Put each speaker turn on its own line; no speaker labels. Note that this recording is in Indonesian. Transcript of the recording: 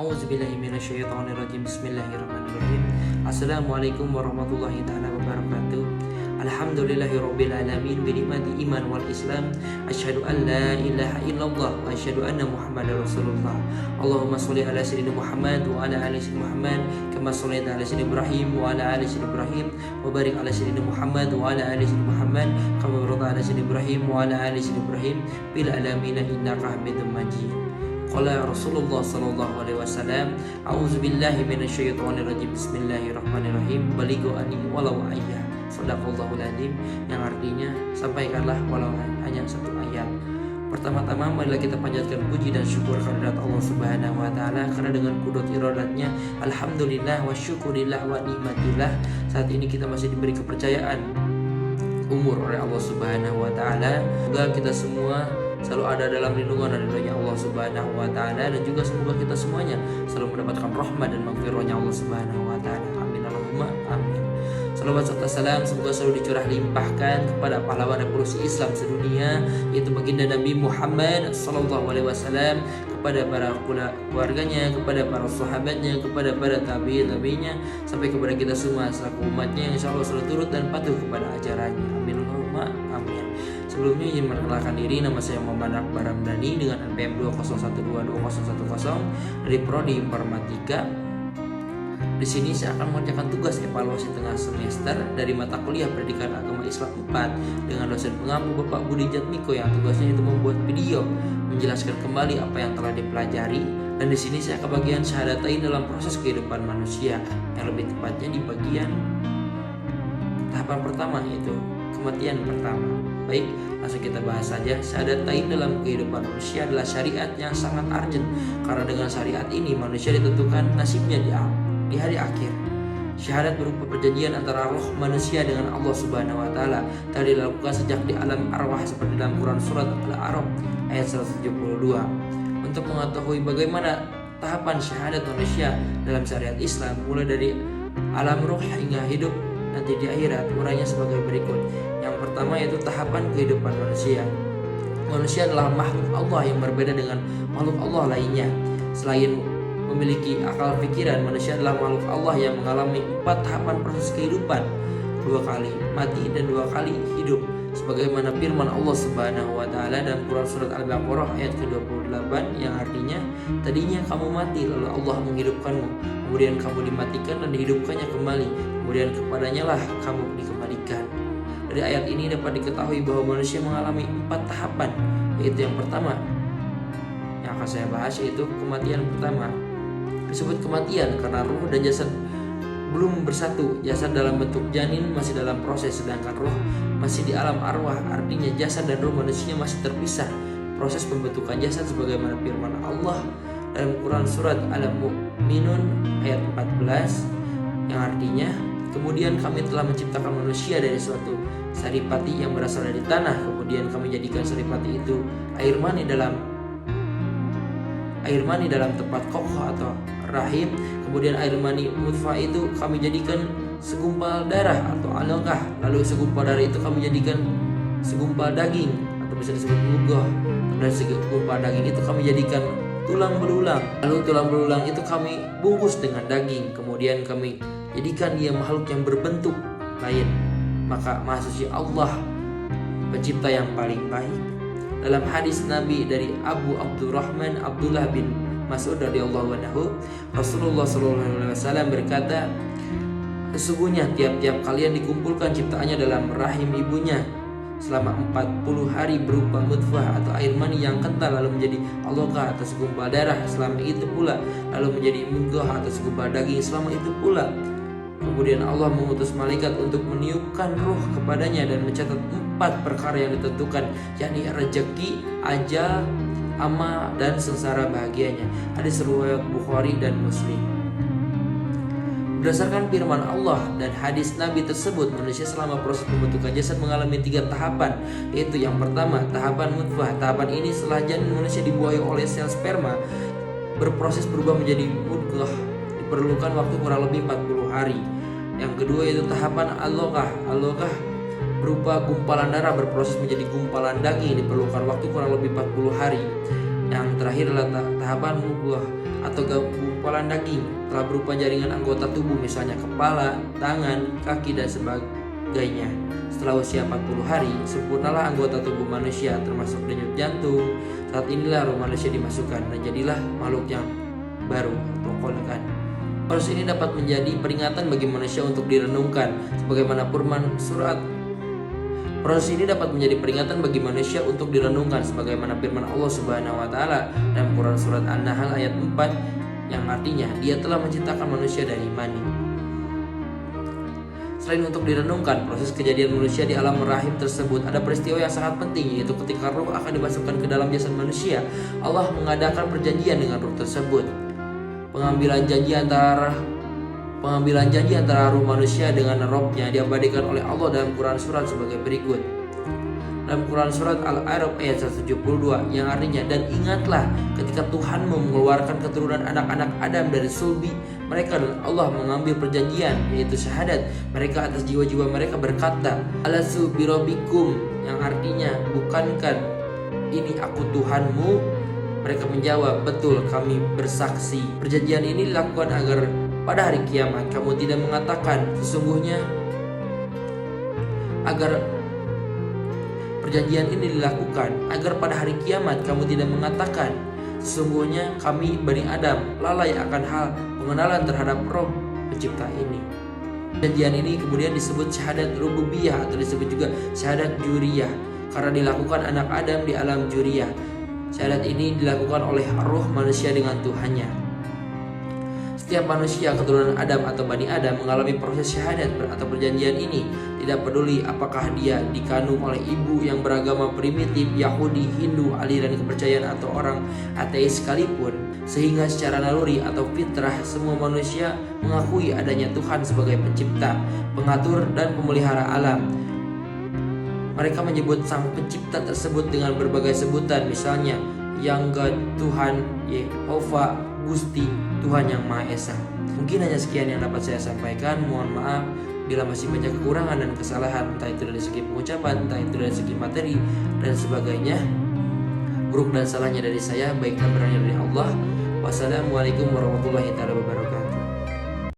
A'udzubillahi minasyaitonirrajim. Bismillahirrahmanirrahim. Assalamualaikum warahmatullahi taala wabarakatuh. Alhamdulillahirabbil alamin bi ni'mati iman wal islam. Asyhadu an la ilaha illallah wa asyhadu anna Muhammadar Rasulullah. Allahumma shalli ala sayyidina Muhammad wa ala ali sayyidina Muhammad kama shallaita ala sayyidina Ibrahim wa ala ali sayyidina Ibrahim wa barik ala sayyidina Muhammad wa ala ali sayyidina Muhammad kama barakta ala sayyidina Ibrahim wa ala ali sayyidina Ibrahim bil alamin innaka Hamidum Majid. Qala Rasulullah sallallahu alaihi wasallam, a'udzubillahi minasyaitonirrajim. Bismillahirrahmanirrahim. Balighu anni walau ayah. Shadaqallahul adzim, yang artinya sampaikanlah walau hanya satu ayat. Pertama-tama marilah kita panjatkan puji dan syukur kehadirat Allah Subhanahu wa taala, karena dengan kudrat iradatnya alhamdulillah wa syukurillah wa nikmatillah saat ini kita masih diberi kepercayaan umur oleh Allah Subhanahu wa taala. Semoga kita semua selalu ada dalam lindungan dan ridhonya Allah Subhanahu wa taala, dan juga semoga kita semuanya selalu mendapatkan rahmat dan maghfirahnya Allah Subhanahu wa taala. Amin Allahumma amin. Salawat serta salam semoga selalu dicurah limpahkan kepada pahlawan revolusi Islam sedunia, yaitu baginda Nabi Muhammad sallallahu alaihi wasallam, kepada para keluarganya, kepada para sahabatnya, kepada para tabi'in-tabi'innya, sampai kepada kita semua selaku umatnya yang insyaallah selalu turut dan patuh kepada ajarannya. Amin Allahumma amin. Sebelumnya izin memperkenalkan diri, nama saya Muhammad Akbar Ramdhani dengan NPM 2012210 dari Prodi Informatika. Di sini saya akan mengerjakan tugas evaluasi tengah semester dari mata kuliah Pendidikan Agama Islam 4 dengan dosen pengampu Bapak Budi Jatmiko, yang tugasnya itu membuat video menjelaskan kembali apa yang telah dipelajari. Dan di sini saya kebagian syahadatain dalam proses kehidupan manusia, yang lebih tepatnya di bagian tahapan pertama, yaitu kematian pertama. Baik, langsung kita bahas saja. Syahadatain dalam kehidupan manusia adalah syariat yang sangat urgent, karena dengan syariat ini manusia ditentukan nasibnya di hari akhir. Syahadat berupa perjanjian antara roh manusia dengan Allah Subhanahu wa taala, telah dilakukan sejak di alam arwah seperti dalam Quran surat Al-A'raf ayat 172. Untuk mengetahui bagaimana tahapan syahadat manusia dalam syariat Islam mulai dari alam roh hingga hidup nanti di akhirat, urainya sebagai berikut. Yang pertama yaitu tahapan kehidupan manusia. Manusia adalah makhluk Allah yang berbeda dengan makhluk Allah lainnya. Selain memiliki akal pikiran, manusia adalah makhluk Allah yang mengalami 4 tahapan proses kehidupan, 2 kali mati dan 2 kali hidup, sebagaimana firman Allah Subhanahu wa taala dalam Quran surat Al-Baqarah ayat ke-28, yang artinya, tadinya kamu mati lalu Allah menghidupkanmu, kemudian kamu dimatikan dan dihidupkannya kembali, kemudian kepadanya lah kamu dikembalikan. Dari ayat ini dapat diketahui bahwa manusia mengalami 4 tahapan, yaitu yang pertama yang akan saya bahas, yaitu kematian pertama. Disebut kematian karena ruh dan jasad belum bersatu. Jasad dalam bentuk janin masih dalam proses, sedangkan roh masih di alam arwah. Artinya jasad dan roh manusia masih terpisah. Proses pembentukan jasad sebagaimana firman Allah dalam Quran surat Al-Mu'minun ayat 14, yang artinya, kemudian kami telah menciptakan manusia dari suatu saripati yang berasal dari tanah, kemudian kami jadikan saripati itu air mani dalam tempat kokoh atau rahim, kemudian air mani mutfah itu kami jadikan segumpal darah atau alaqah, lalu segumpal darah itu kami jadikan segumpal daging atau bisa disebut mudghah, dan segumpal daging itu kami jadikan tulang belulang, lalu tulang belulang itu kami bungkus dengan daging, kemudian kami jadikan dia makhluk yang berbentuk lain. Maka Maha Suci Allah, pencipta yang paling baik. Dalam hadis Nabi dari Abu Abdurrahman Abdullah bin Mas'ud radhiyallahu anhu, Rasulullah sallallahu alaihi wasallam berkata, sesungguhnya tiap-tiap kalian dikumpulkan ciptaannya dalam rahim ibunya selama 40 hari berupa mutfah atau air mani yang kental, lalu menjadi alaqah atau segumpal darah selama itu pula, lalu menjadi mudghah atau segumpal daging selama itu pula. Kemudian Allah mengutus malaikat untuk meniupkan ruh kepadanya dan mencatat 4 perkara yang ditentukan, yakni rezeki, ajal, amal, dan sengsara bahagianya. Hadis riwayat Bukhari dan Muslim. Berdasarkan firman Allah dan hadis Nabi tersebut, manusia selama proses pembentukan jasad mengalami 3 tahapan, yaitu yang pertama tahapan mutfah. Tahapan ini setelah janin manusia dibuahi oleh sel sperma berproses berubah menjadi mudghah, diperlukan waktu kurang lebih 40 hari. Yang kedua yaitu tahapan alaqah. Alaqah berupa gumpalan darah berproses menjadi gumpalan daging, diperlukan waktu kurang lebih 40 hari. Yang terakhir adalah tahapan mudghah atau gumpalan daging, telah berupa jaringan anggota tubuh misalnya kepala, tangan, kaki, dan sebagainya. Setelah usia 40 hari, sempurnalah anggota tubuh manusia termasuk denyut jantung. Saat inilah roh manusia dimasukkan dan jadilah makhluk yang baru atau kholqan. Proses ini dapat menjadi peringatan bagi manusia untuk direnungkan sebagaimana firman surat. Proses ini dapat menjadi peringatan bagi manusia untuk direnungkan sebagaimana firman Allah Subhanahu wa taala dalam Quran surat An-Nahl ayat 4 yang artinya Dia telah menciptakan manusia dari mani. Selain untuk direnungkan proses kejadian manusia di alam rahim tersebut, ada peristiwa yang sangat penting, yaitu ketika ruh akan dimasukkan ke dalam jasad manusia. Allah mengadakan perjanjian dengan ruh tersebut. Pengambilan janji antara ruh manusia dengan rohnya diabadikan oleh Allah dalam Quran surat sebagai berikut. Dalam Quran surat Al-A'raf ayat 172 yang artinya, dan ingatlah ketika Tuhan mengeluarkan keturunan anak-anak Adam dari sulbi mereka dan Allah mengambil perjanjian yaitu syahadat mereka atas jiwa-jiwa mereka berkata, alastu birabbikum, yang artinya bukankah ini aku Tuhanmu? Mereka menjawab, betul, kami bersaksi. Perjanjian ini dilakukan agar pada hari kiamat kamu tidak mengatakan sesungguhnya Perjanjian ini dilakukan agar pada hari kiamat kamu tidak mengatakan sesungguhnya kami Bani Adam lalai akan hal pengenalan terhadap roh pencipta ini. Perjanjian ini kemudian disebut syahadat rububiyah atau disebut juga syahadat juriyah karena dilakukan anak Adam di alam juriyah. Syahadat ini dilakukan oleh roh manusia dengan Tuhannya. Setiap manusia keturunan Adam atau Bani Adam mengalami proses syahadat atau perjanjian ini, tidak peduli apakah dia dikandung oleh ibu yang beragama primitif, Yahudi, Hindu, aliran kepercayaan atau orang ateis sekalipun. Sehingga secara naluri atau fitrah semua manusia mengakui adanya Tuhan sebagai pencipta, pengatur, dan pemelihara alam. Mereka menyebut sang pencipta tersebut dengan berbagai sebutan, misalnya Yang God, Tuhan, Yehovah, Gusti, Tuhan yang Maha Esa. Mungkin hanya sekian yang dapat saya sampaikan. Mohon maaf bila masih banyak kekurangan dan kesalahan, entah itu dari segi pengucapan, entah itu dari segi materi dan sebagainya. Buruk dan salahnya dari saya, baik dan benar dari Allah. Wassalamualaikum warahmatullahi wabarakatuh.